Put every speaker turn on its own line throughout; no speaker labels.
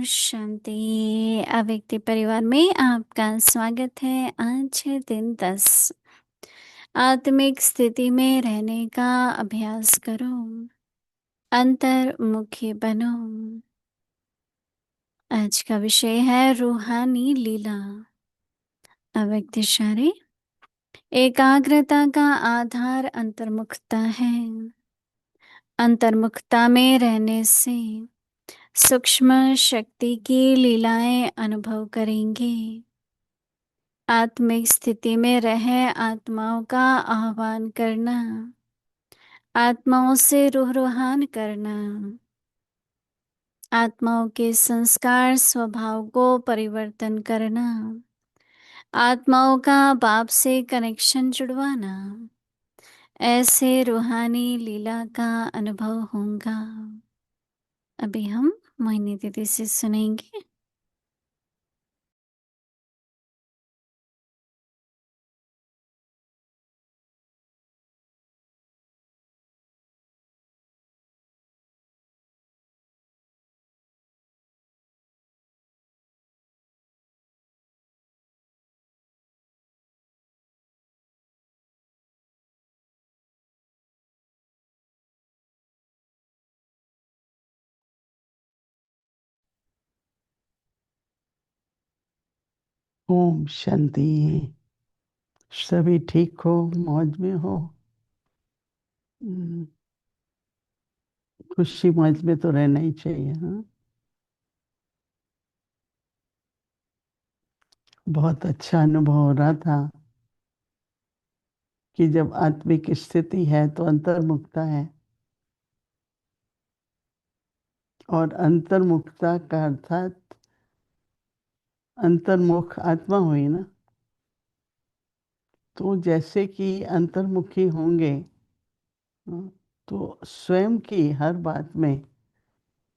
शांति। अव्यक्ति परिवार में आपका स्वागत है। आज है दिन 10। आत्मिक स्थिति में रहने का अभ्यास करो। अंतर्मुखी बनो। आज का विषय है रूहानी लीला। अव्यक्त इशारे। एकाग्रता का आधार अंतर्मुखता है। अंतर्मुखता में रहने से सूक्ष्म शक्ति की लीलाएं अनुभव करेंगे। आत्मिक स्थिति में रह आत्माओं का आह्वान करना, आत्माओं से रूहान करना, आत्माओं के संस्कार स्वभाव को परिवर्तन करना, आत्माओं का बाप से कनेक्शन जुड़वाना, ऐसे रूहानी लीला का अनुभव होगा। अभी हम मोहिनी दीदी से सुनेंगे।
ओम शांति। सभी ठीक हो, मौज में हो। खुशी मौज में तो रहना ही चाहिए। हाँ, बहुत अच्छा अनुभव हो रहा था कि जब आत्मिक स्थिति है तो अंतर्मुखता है, और अंतर्मुखता का अर्थात अंतर्मुख आत्मा हुई ना। तो जैसे कि अंतर्मुखी होंगे, हाँ, तो स्वयं की हर बात में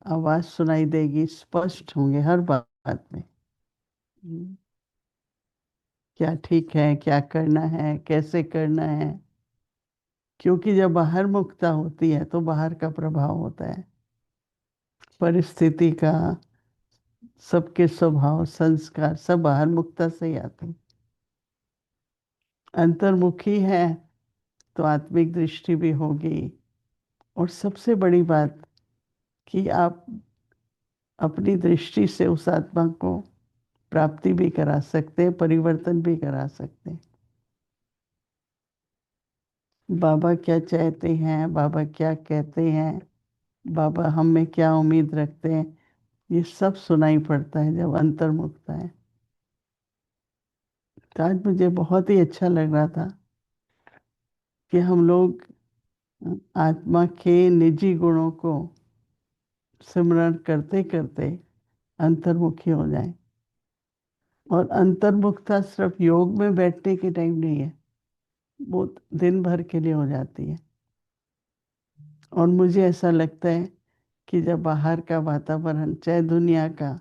आवाज सुनाई देगी, स्पष्ट होंगे हर बात में। हम्म, क्या ठीक है, क्या करना है, कैसे करना है। क्योंकि जब बाहर मुक्ता होती है तो बाहर का प्रभाव होता है, परिस्थिति का, सबके स्वभाव संस्कार सब बाहर मुक्ता से ही आते हैं। अंतर्मुखी है तो आत्मिक दृष्टि भी होगी। और सबसे बड़ी बात कि आप अपनी दृष्टि से उस आत्मा को प्राप्ति भी करा सकते हैं, परिवर्तन भी करा सकते हैं। बाबा क्या चाहते हैं, बाबा क्या कहते हैं, बाबा हम में क्या उम्मीद रखते हैं, ये सब सुनाई पड़ता है जब अंतर्मुखता है। तो आज मुझे बहुत ही अच्छा लग रहा था कि हम लोग आत्मा के निजी गुणों को सिमरण करते करते अंतर्मुखी हो जाएं। और अंतर्मुखता सिर्फ योग में बैठने के टाइम नहीं है, वो दिन भर के लिए हो जाती है। और मुझे ऐसा लगता है कि जब बाहर का वातावरण, चाहे दुनिया का,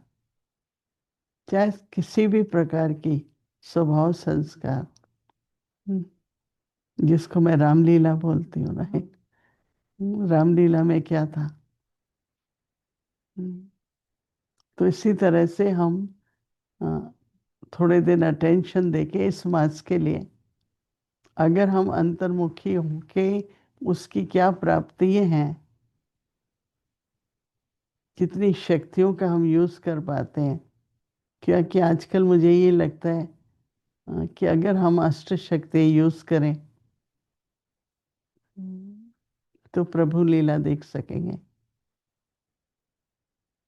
चाहे किसी भी प्रकार की स्वभाव संस्कार, जिसको मैं रामलीला बोलती हूँ, राइट। रामलीला में क्या था। तो इसी तरह से हम अ, थोड़े दिन अटेंशन देके इस मास के लिए, अगर हम अंतर्मुखी होके उसकी क्या प्राप्तियां हैं, कितनी शक्तियों का हम यूज कर पाते हैं। क्योंकि आजकल मुझे ये लगता है कि अगर हम अष्ट शक्ति यूज करें तो प्रभु लीला देख सकेंगे।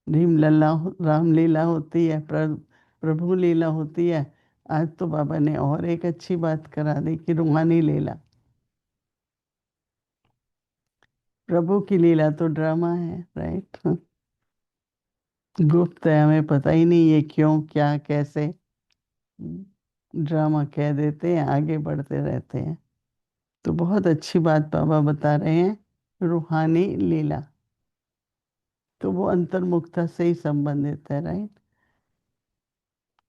भीम लल्ला रामलीला होती है, प्रभु लीला होती है। आज तो बाबा ने और एक अच्छी बात करा दी कि रूहानी लीला। प्रभु की लीला तो ड्रामा है, राइट। गुप्त है, हमें पता ही नहीं ये क्यों, क्या, कैसे। ड्रामा कह देते हैं, आगे बढ़ते रहते हैं। तो बहुत अच्छी बात बाबा बता रहे हैं, रूहानी लीला। तो वो अंतर्मुखता से ही संबंधित है, राइट।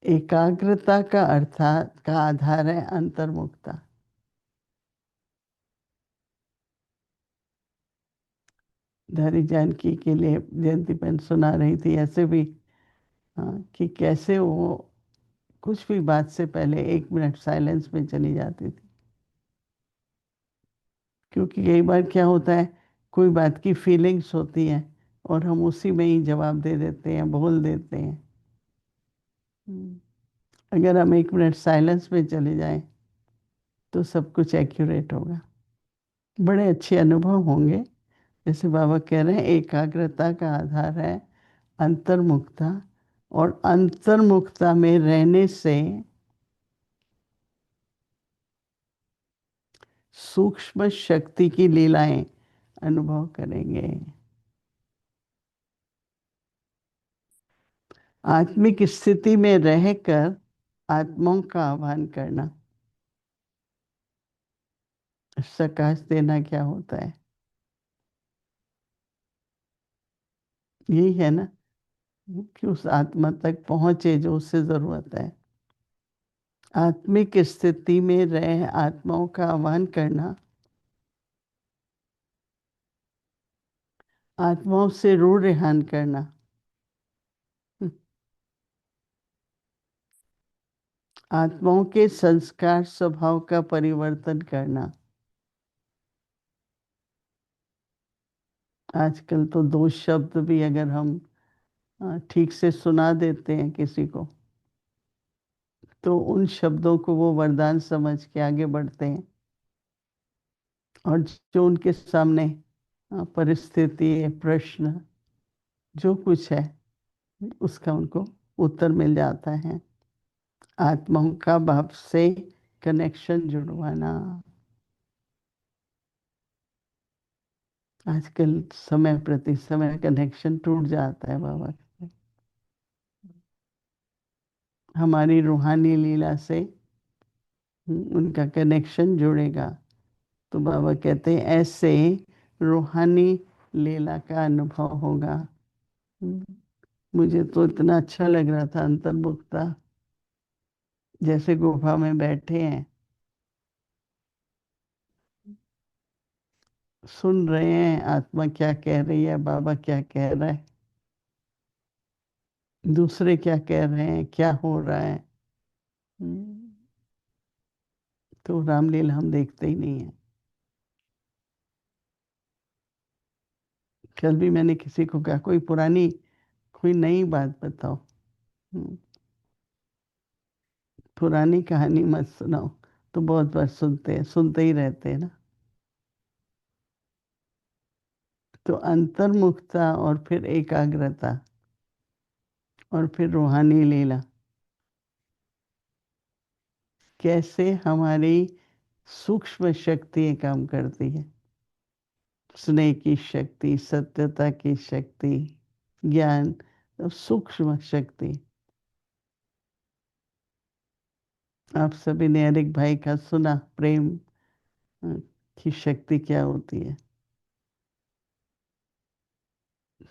एकाग्रता का अर्थात का आधार है अंतर्मुखता। धरी जानकी के लिए जयंती बहन सुना रही थी, ऐसे भी हाँ, कि कैसे वो कुछ भी बात से पहले 1 मिनट साइलेंस में चली जाती थी। क्योंकि कई बार क्या होता है, कोई बात की फीलिंग्स होती हैं और हम उसी में ही जवाब दे देते हैं, बोल देते हैं। हम्म। अगर हम 1 मिनट साइलेंस में चले जाएं तो सब कुछ एक्यूरेट होगा। बड़े अच्छे अनुभव होंगे। जैसे बाबा कह रहे हैं, एकाग्रता का आधार है अंतर्मुखता, और अंतर्मुखता में रहने से सूक्ष्म शक्ति की लीलाएं अनुभव करेंगे। आत्मिक स्थिति में रहकर आत्माओं का आह्वान करना, प्रकाश देना क्या होता है? यही है ना, कि उस आत्मा तक पहुंचे जो उससे जरूरत है। आत्मिक स्थिति में रह आत्माओं का आह्वान करना, आत्माओं से रूढ़ रेहान करना, आत्माओं के संस्कार स्वभाव का परिवर्तन करना। आजकल तो दो शब्द भी अगर हम ठीक से सुना देते हैं किसी को, तो उन शब्दों को वो वरदान समझ के आगे बढ़ते हैं, और जो उनके सामने परिस्थिति, प्रश्न, जो कुछ है, उसका उनको उत्तर मिल जाता है। आत्माओं का भाव से कनेक्शन जुड़वाना। आजकल समय प्रति समय कनेक्शन टूट जाता है बाबा से। हमारी रूहानी लीला से उनका कनेक्शन जुड़ेगा। तो बाबा कहते हैं ऐसे रूहानी लीला का अनुभव होगा। हम्म, मुझे तो इतना अच्छा लग रहा था, अंतर्मुखता, जैसे गुफा में बैठे हैं, सुन रहे हैं आत्मा क्या कह रही है, बाबा क्या कह रहा है, दूसरे क्या कह रहे हैं, क्या हो रहा है। हम्म, तो रामलीला हम देखते ही नहीं है। कल भी मैंने किसी को कहा, कोई पुरानी, कोई नई बात बताओ। हम्म, पुरानी कहानी मत सुनाओ। तो बहुत बार सुनते हैं, सुनते ही रहते हैं ना। तो अंतर्मुखता और फिर एकाग्रता और फिर रूहानी लीला, कैसे हमारी सूक्ष्म शक्ति काम करती है। स्नेह की शक्ति, सत्यता की शक्ति, ज्ञान, तो सूक्ष्म शक्ति। आप सभी ने अरिक भाई का सुना, प्रेम अ, की शक्ति क्या होती है।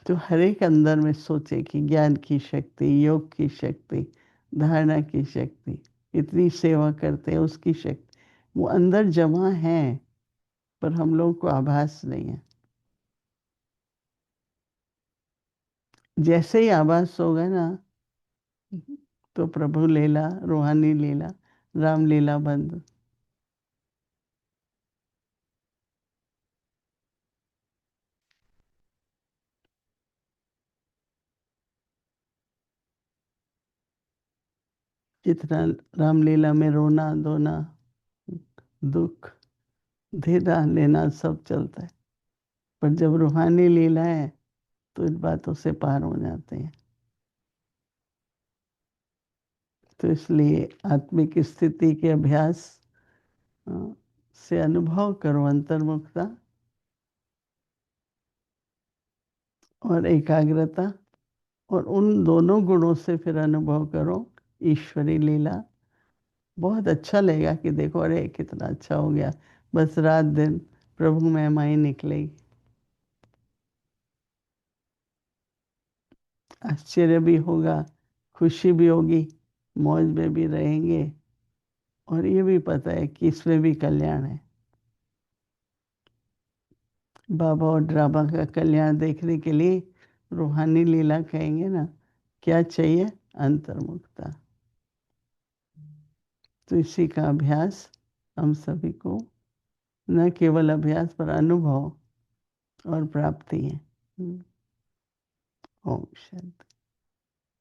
तो हर एक अंदर में सोचे कि ज्ञान की शक्ति, योग की शक्ति, धारणा की शक्ति, इतनी सेवा करते हैं उसकी शक्ति, वो अंदर जमा है, पर हम लोगों को आभास नहीं है। जैसे ही आभास होगा ना, तो प्रभु लीला, रूहानी लीला, राम लीला बंद। जितना रामलीला में रोना धोना, दुख देना लेना सब चलता है, पर जब रूहानी लीला है तो इन बातों से पार हो जाते हैं। तो इसलिए आत्मिक स्थिति के अभ्यास अ, से अनुभव करो अंतर्मुखता और एकाग्रता, और उन दोनों गुणों से फिर अनुभव करो ईश्वरी लीला। बहुत अच्छा लगेगा कि देखो, अरे कितना अच्छा हो गया, बस रात दिन प्रभु महिमा ही निकलेगी। आश्चर्य भी होगा, खुशी भी होगी, मौज में भी रहेंगे, और ये भी पता है कि इसमें भी कल्याण है। बाबा और ड्रामा का कल्याण देखने के लिए रूहानी लीला कहेंगे ना, क्या चाहिए? अंतर्मुखता। तो इसी का अभ्यास हम सभी को, न केवल अभ्यास पर अनुभव और प्राप्ति है। ओम शांति।